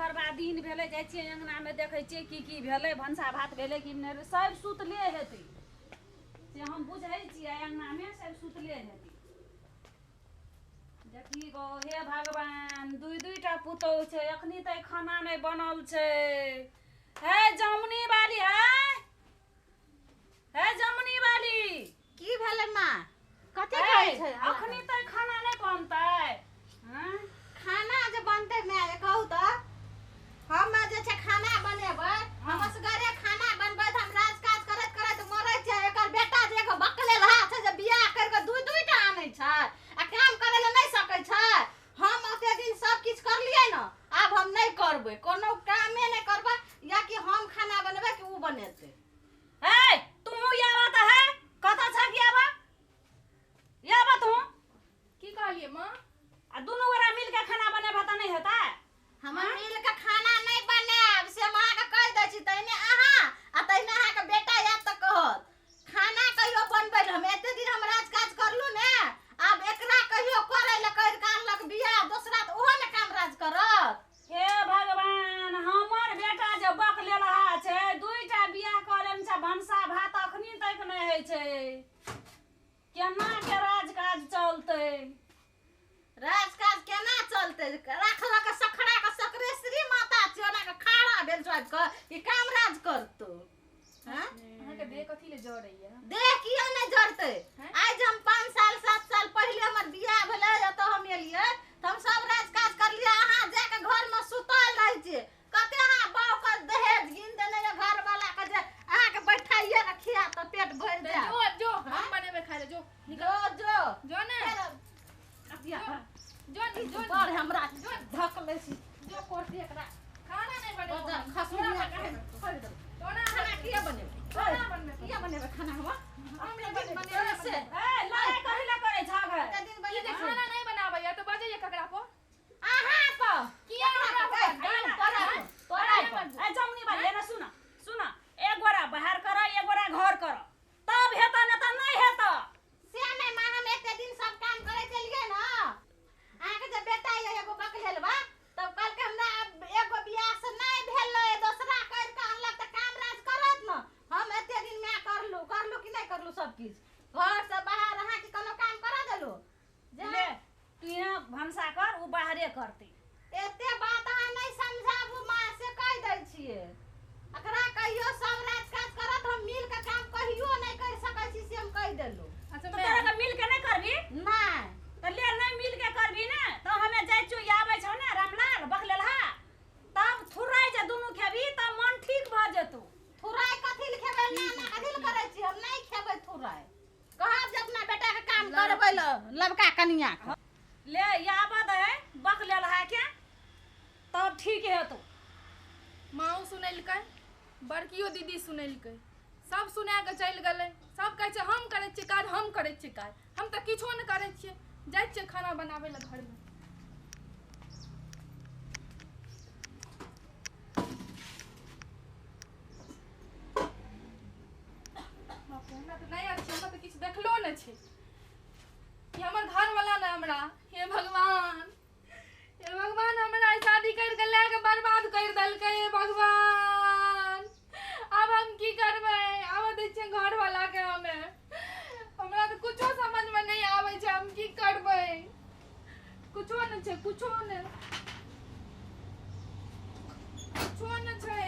भरबा दिन भेले जाइ छियै अंगना में देखै छियै की भेले भंसा भात भेले कि नहि सब सुतले हेतै से हम बुझै छियै अंगना में सब सुतले हेतै देखी गो हे भगवान दुईटा पुतौह छै अखनी तक खाना नहीं बनल छै हे जमुनी वाली हे जमुनी वाली की भेलै माँ कथि कहै छै अखनी तक खाना नहीं बनतै खाना जे बनतै माँ कहू तऽ हम जे छै खाना बनेबै हम असगरे खाना बनबै त हम राज काज करैत करैत मरै छै एकर बेटा जे एगो बकले रहा छै जे बियाह कर के दुईटा आनै छै आ काम करे ले नहीं सकै छै हम ओते दिन सब किछ करलियै न आब हम नहीं करबै कोनो कामे नहीं करबै या कि हम खाना बनबै कि उ बनेतै ए तू या बात है कथा छ कि या बात तू की कहलिए मां आ दुनू गोरा मिल के खाना बनेबा त नहीं हेतै हम मिल के खाना नहीं बनाएब से मां के कह दै छी तइने अहाँ आ तइने अहाँ के बेटा या त कहत खाना कहियो बनबै हम एते दिन हम राज काज करलु ने अब एकरा कहियो करे ले कर कानलक बियाह दोसरा त ओहो ने काम राज करत हे भगवान हमर बेटा जे बकले रहा छै दुईटा बियाह करन छै भंसा भात अखनी तक नहीं होइ छै केना के राज काज चलतै राज काज केना चलतै राखलक सखड़ा के सकरे श्री माता चोना के खाड़ा भेल सब के कि काम राज करतो हैं अहाँ के देह कथि ले जड़ैया देह किया नहीं जड़ते आज हम 5 साल 7 साल पहले हमर बियाह भेलै त हम एलियै त हम सब राज काज करलियै अहाँ जाके घर में सुतल रहै छियै कते अहाँ बाव के दहेज गिन देने ये घर वाला के जे अहाँ के बैठाइए रखिया त पेट भर दे जो हम बनेबे खाइ ले जो जो ने अतिया जो पर हमरा धक ले छी जो कोर्टी एकरा खाना नहीं बनेबे खसुरिया काहे कर दे तोना खाना किया बनेबे किया बनेबे खाना हम बनेबे से ए लड़ाई कहिला करे झगड़ कते दिन ये बनेबे खाना नहीं बनाबे या तो बजे ये ककरा को अहाँ को किया तोरा ए जमुनी वाली ना सुना एक गोरा बाहर कर एक गोरा घर कर तब हेता न त नहीं हेता से नहीं मां हम एक दिन सब काम करे चलिए ना अहाँ के जे बेटा ये एगो बकलेल बा तब कल के हमरा एगो बियाह से नहीं भेल दोसरा कर के अनलक त काम राज करत न हम एते दिन में करलू कि नहीं करलू सब चीज घर से बाहर अहाँ के कोनो काम करा देलू ले तू यहाँ भंसा कर उ बाहरे करती एते बात अहाँ नहीं समझाबू मां से कह दै छिए अकरा कहियो सब राज काज करत हम मिल के काम कहियो नहीं कर सकै छी से हम कह देलू अच्छा तो तोरा के मिल के नहीं करबी नहीं त ले नहीं मिल के करबी ना तो हमें जाय छु आबै छौ ना रामलाल बकलेलहा तब थुराई जे दुनु खेबी त मन ठीक भ जेतौ थुराई कथि ल खेबै ना कथि ल करै छी हम नहीं खेबै थुराई कहब जे अपना बेटा के काम करबै ल लबका कनिया के ले याबत है बकलेलहा के तब ठीक हेतौ माँ सुनेलकै बड़कियो दीदी सुनेलकै सब सुना के चलि गेलै सब कहै छै हम करै छियै काज हम करै छियै काज हम तऽ किछो नहि करै छियै जाइ छियै खाना बनाबै लए घर में हमरा तऽ नहि अछि हमरा तऽ किछु देखलो नहि छै कि हमर घर वाला ने हमरा हे भगवान हमरा शादी करके ला के बर्बाद कर देलकै हे भगवान अब हम की करबै आब दै छियै घर वाला के हमरा तऽ कुछो समझ में नहीं आबै छै हम की करबै कुछो नहीं छै कुछो नहीं छै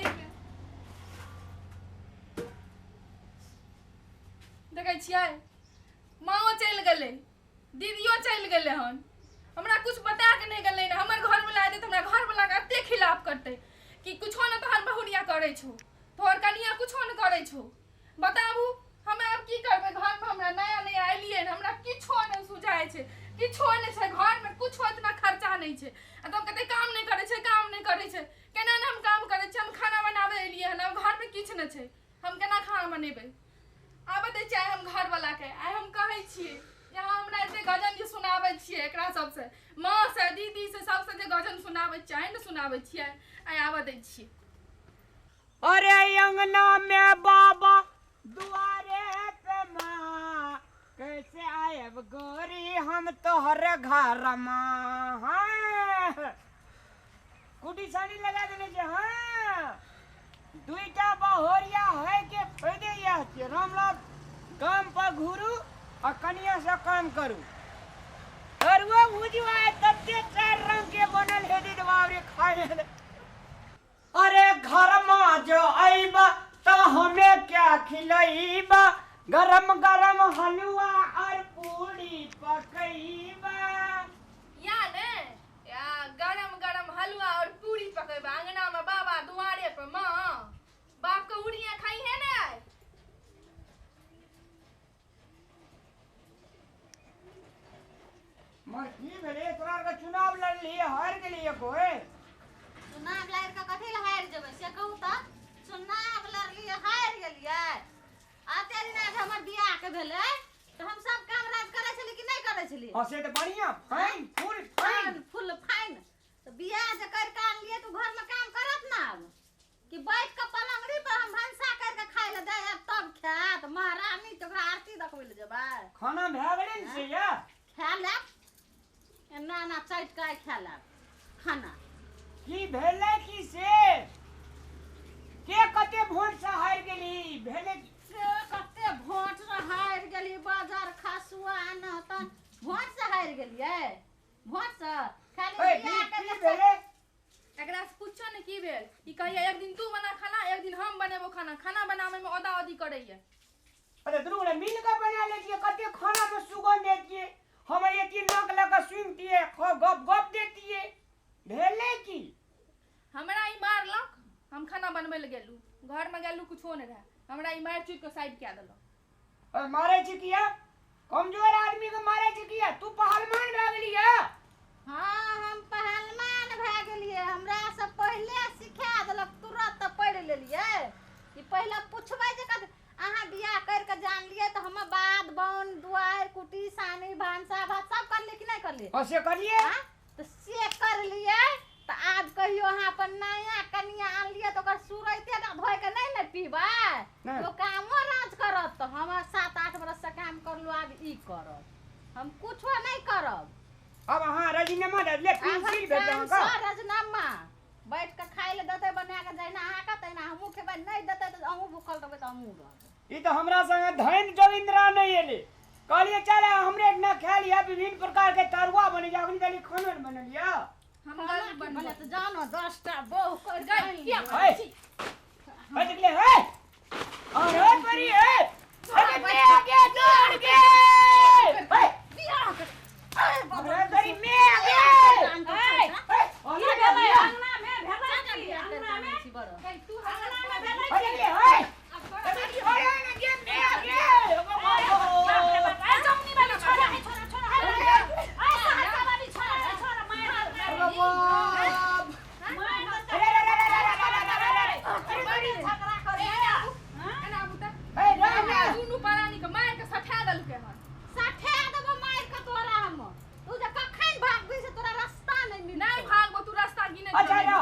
देखै छियै माँओ चलि गेलै दीदियो चलि गेलै हन हमरा कुछ बता के नहीं गेलै ना हमर घर में ला दे त हमरा घर वाला के एते खिलाफ करते कि कुछो न तोहर बहुरिया करै छौ तोहर कनिया कुछो न करै छौ बताबू हम आब की करबै घर में हमरा नया एलियै हमरा किछो नहीं सुझाय छै किछो नहीं छै घर में कुछो इतना खर्चा नहीं छै आ तुम कते काम नहीं करै छै केना न हम काम करै छी हम खाना बनाबे एलियै हन घर में किछ न छै हम केना खाना बनेबै आब दे चाहे हम घर वाला के आइ हम कहै छियै यहाँ हमरा एते गजन जे सुनाबै छियै एकरा सबसे माँ से दीदी से सबसे जे गजन सुनाबै छियै न सुनाबै छियै आइ आबऽ दै छियै अरे अंगना में बाबा दुआरे पे माँ कैसे आयब गोरी हम तोहर घर माँ गुड कुटी सानी लगा देने से हाँ दुईटा बहोरिया है के फायदे यह के रामलाल काम पर घूरू और कनिया से काम करू और वो भुजवा तब से 4 रंग के बनल है दी बाबरे खाए अरे घर में जो आईबा तो हमें क्या खिलाईबा गरम गरम हलवा और पूरी पकईबा या ने या गरम गरम हलवा और पूरी पकेबा अंगना में बाबा दुआरे पर मां बाप को उड़ियां खाई है ना मर्जी भेले तोरा का चुनाव लड़ लिए हार के लिए कोई चुनाव लड़ का कथी ला हार जेबै से कहू त चुनाव लड़ लिए हार गेलियै आ तेरी ना हमर बियाह के भेलै तो हम सब काम राज करे छली कि नहीं करे छली असे तो बढ़िया fine full fine full fine तो बियाह जे कर के आन लिए तू घर में काम करत ना अब कि बैठ के पलंगड़ी पर हम भंसा कर के खाए ले दे तब खात महारानी तोरा आरती देखबै ले जेबै खाना भए गेलै ने से या खा ले एना ना चाट के खा ले खाना की भेले की से के कते वोट से हार गेली भेले से कते वोट से हार गेली बाजार खसुआ न त वोट से हार गेलियै वोट से खाली ए बियाह की के भेले एकरा से पूछो ने की भेल ई कहिए एक दिन तू बना खाना एक दिन हम बनेबो खाना खाना बनावे में ओदा ओदी करैया अरे दुनू ने मिल के बना लेतिए कते खाना में सुगंध देतिए हम एक ही नक लगा सुनतिए गप गप देतिए भेले की हमरा ई मारलक हम खाना बनबै ले गेलू घर में गेलू कुछो नहीं रहा हमरा ई मार चुट के साइड किया देलक और मारे छी किया कमजोर आदमी के मारे छी किया तू पहलवान भए गेली है हां हम पहलवान भए गेलियै हमरा से पहिले सिखा देलक तुरंत पढ़ लेलियै कि पहिले पुछबै जे अहाँ बियाह कर के जान लिए तो हम बात बन दुआर कुटी सानी भांसा भात सब कर ले कि नहीं कर लिए असे करिए हां तो से कर लिए तो आज कहियो अहाँ अपन नया कनिया आन लिए तो ओकर सुरैते ना धोय के नहीं न पीबा तो कामो राज करत तो हम 7-8 बरस से काम करलू अब ई करब हम कुछो नहीं करब अब हां राजीनामा दे ले पेंसिल भेजम का राजीनामा बैठ के खाए ले देते बना के जाइना अहाँ का तैना हमहू खेबै नहीं देते तो हमहू भूखल रहबै तो हमहू रहब ई तो हमरा संगे धैन जोगिंद्रा नहीं एले कहलिए चले हमरे न खा लिया विभिन्न प्रकार के तरुआ बने जा अपनी दली खाना बना लिया हम गल बने तो जानो 10 टा बहु कर गई क्या है हट गए है अरे परी है अरे मैं आगे दौड़ के है बियाह कर अरे तेरी मैं आगे ये भेलै अंगना में भेलै की अंगना में तू अंगना में भेलै अरे की है अब अरे अरे न के मैं आगे ए जमनी वाली छोरा है छोरा है ऐसा ऐसा वाली छोरा मार बाप मार अरे बड़ी झगड़ा करे एना बुता है ना दुनु पारानी के मार के सठा देलके हन साथे देबो मार के तोरा हम तू जे कखन भागबी से तोरा रास्ता नहीं मिल नहीं भागबो तू रास्ता गिने अच्छा रो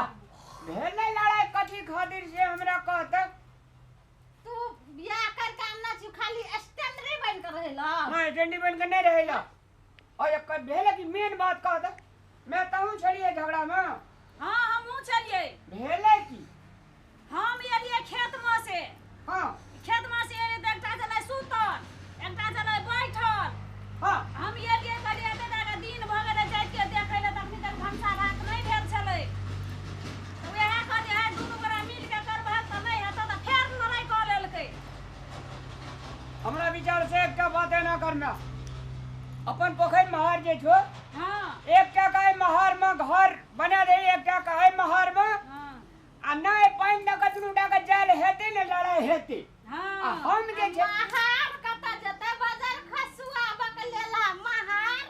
भेले लड़ाई कथी खातिर से हमरा कहत तू बियाह कर के आना छी खाली स्टैंडरी बन कर रहेला नहीं डंडी बन के नहीं रहेला और एक भेले की मेन बात कहत मैं तहु छड़िए झगड़ा में हां हमहू चलिए भेले की हम एलिए खेत में से हां खेत में से एलिए तो एकटा चले सुतल एकटा चले बैठल हां हम एलिए कहलिए दादा दिन भ गेलै जाइत के देखै ले तखनी तक भंसा भात नहीं भेल छलै तो वएह कहलिए है दुनू गोरा मिल के करबह त नहीं हेतै त फेर लड़ाई क लेलकै हमरा विचार से एकटा बात ना करना अपन पोखर महार जे छो हां एक क्या कहे महार में घर बना दे एक क्या कहे महार में हां आ नहीं पानी डाका दुनू डाका जाल हेते ने लड़ाई हेते आ हां हम जे छे महार कता जते बाजार खसुआ बकलेला महार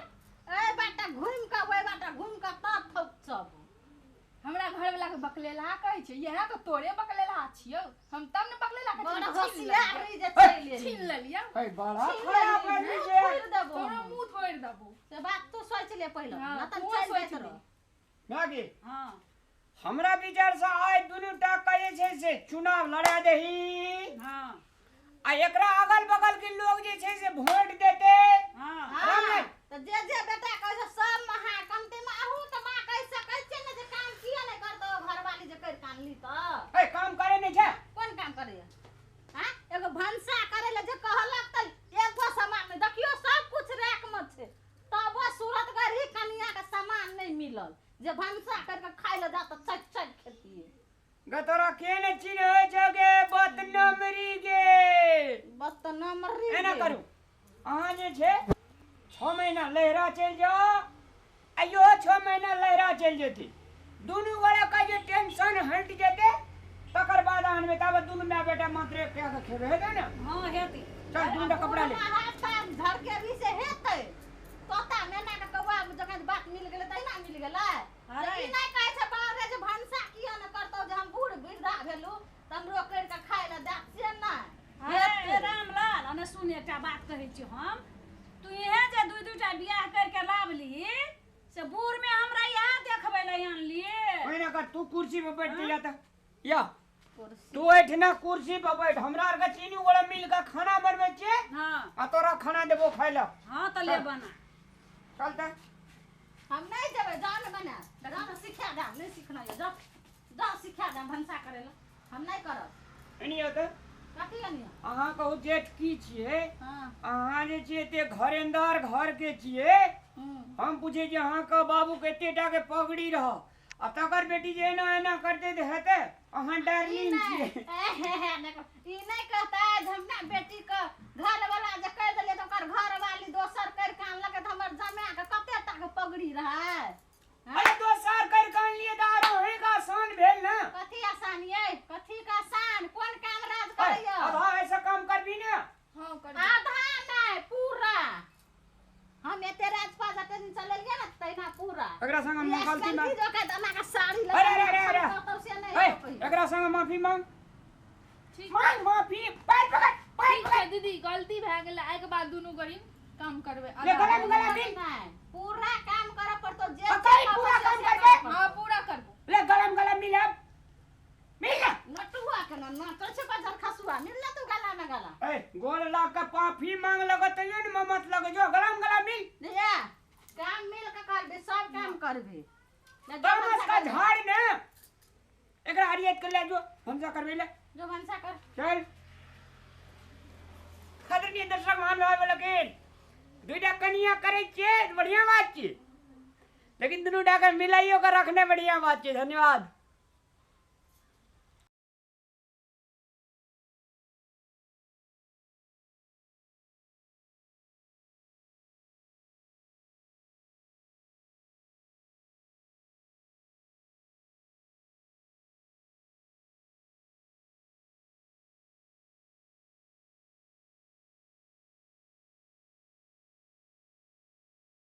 ए बाटा घूम के ओए बाटा घूम के तब थप सब हमरा घर वाला के बकलेला कहै छै यह तो तोरे बकलेला छियौ हम तब न बकलेला के बड़ छीन होशियारी जे चली छीन लेलिया है बड़ा खराब आदमी छे छोड़ देबो तोरा मुंह थोड़ देबो से बात तू सोच ले पहले हाँ, न त तू चल सोच जात ले। रह नागी हां हमरा विचार से आय दुनू टा कहे छे से चुनाव लड़ा देही हां आ एकरा अगल बगल के लोग जे छे से वोट देते हां हां त जे बेटा कहै छै सब महाकमती में आहू त मां कह सकै छै ने जे काम किया नहीं कर दो गतरा केने चिन्ह जगे बदनमरी गे बदनमरी एना करू अहाँ जे छै 6 महीना लहरा चल जाओ आइयो 6 महीना लहरा चल जेती दुनू गोड़ा का जे टेंशन हट जेते तकर बाद आनबे तब दुनू माय बेटा मात्र एक के खेबे हेते ना हाँ हेती चल दुनू कपड़ा ले धर के भी से हेतै तोता मैना के कौवा जखन बात मिल गेलै तहिना मिल गेलै अरे। ई नहीं कहै छै बाहर जे भनसा किया न करतौ जे हम बूढ़ वृद्धा भेलु तमरो कर के खाय ल दै से नहीं अरे रामलाल अने सुन एकटा बात कहै छी हम तू इहे जे दुटा बियाह करके लावली से बूढ़ में हमरा यहाँ देखबै ले आनलिए ओइना कर तू कुर्सी पे बैठ जा त या तू एठना कुर्सी पे बैठ हमरा आर के तीनू गोड़ा मिल के खाना बनबै छियै हाँ आ तोरा खाना देबो खाय ल हाँ तो ले बना चल त हम नहीं जेबै जान बना जान सिखा दे नहीं सीखना है जा जा सिखा दे भनसा करे ल हम नहीं करब एनी होत कथी नहीं अहाँ कहू जेठ की छियै हां अहाँ जे छियै ते घरेंदार घर के छियै हम्म हम पूछे जे अहाँ का बाबू के एतेटा के पगड़ी रह आ तकर बेटी जे एना एना करते ते हेते अहाँ डार्लिंग छियै ई नहीं कहता है हमरा बेटी के घर वाला जे कर देले त ओकर घर वाली दोसर कर के आनलक त हमर जमाय के कते टा के पगड़ी रहे अरे दोसर कर कान लिए दारो है का आसान भेल ना कथी आसान ये कथी का आसान कोन काम राज करैया अब ऐसा काम करबी ना हाँ कर आधा नहीं पूरा हम एते राजपास अटे दिन चलेलिए ना तैना पूरा एकरा संग हम गलती मांग जो के दना का साड़ी अरे तो से नहीं ए होई। एकरा संग माफी मांग ठीक मांग माफी पैर पकड़ पैर ठीक है दीदी गलती भए गेलै आइ के बाद दुनू गरीब काम करबै ले गला में गला नहीं, मिल नहीं, पूरा काम करे पर तो जे पकड़, जे पूरा पापा काम से करके। करब। हाँ पूरा करबो ले गला मिल अब मिल ना नटुआ के ना कैसे बजर खसुआ मिल ना तू गला में गला ए गोल ला के माफी मांग लगत तइयो न मत लगे जो गला मिल दिया काम मिल के करबे सब काम करबे तमस का झाड़ ना एकरा हरियत कर ले जो हमसा करबे ले जो भनसा कर चल खतरनी दर्शक मान भाई वाला के दुईटा कनिया करे छे बढ़िया बात छे लेकिन दुनू डाकर मिलाइयो के रखने बढ़िया बात छे धन्यवाद।